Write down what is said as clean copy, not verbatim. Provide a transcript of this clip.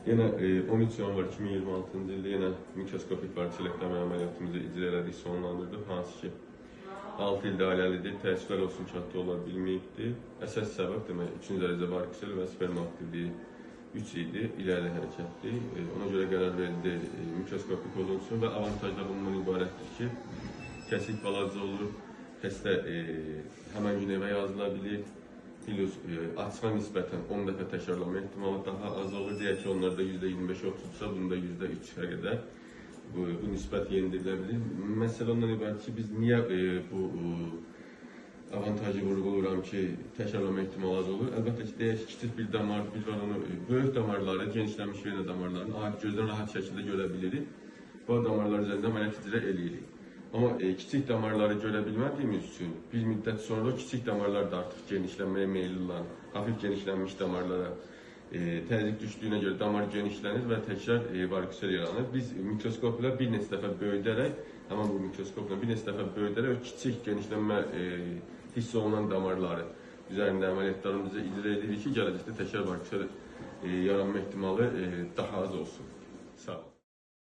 Yine 13 yanvar 2026-cı ildə yenə mikroskopik varikselektomi əməliyyatımızı icra elədik, sonlandırdıq. Hansı ki 6 ildə ailəlidir, təəssüflər olsun ki, hatta ola bilməyibdir. Əsas səbəb demək 3-cü dərəcə variksel və sperm aktivliyi 3 idi, irəli hərəkətli. Ona görə qərar verildi mikroskopik olunsun və avantajlar bundan ibarətdir ki, kəsik balaca olur, xəstə həmən gün evə yazıla bilir. Plus açığa nisbətən 10 dəfə təkrarlama ehtimalı daha az olur. Deyək ki, onlarda %25-30-sa, bunda %3-ə qədər bu nisbət yendirilə bilir. Məsələ ondan ibarət ki, biz niyə bu avantajı vurğuluram ki, təkrarlama ehtimalı az olur? Əlbəttə ki, deyək ki, kiçik bir damar, biz var onu, böyük damarları, genişlənmiş vena damarlarını gözdən rahat şəkildə görə bilirik. Bu damarlar üzərində əməliyyat icra eləyirik. Amma kiçik damarları görə bilmədiyimiz üçün bir müddət sonra kiçik damarlar da artıq genişlənməyə meyilli olan, hafif genişlənmiş damarlara təzyiq düşdüyünə görə damar genişlənir və təkrar variksel yaranır. Biz mikroskopla bir neçə dəfə böyüdərək, həmin bu mikroskopla bir neçə dəfə böyüdərək o kiçik genişlənmə hiss olunan damarları üzərində əməliyyatlarımızı icra edirik ki, gələcəkdə təkrar variksel yaranma ehtimalı daha az olsun. Sağ olun.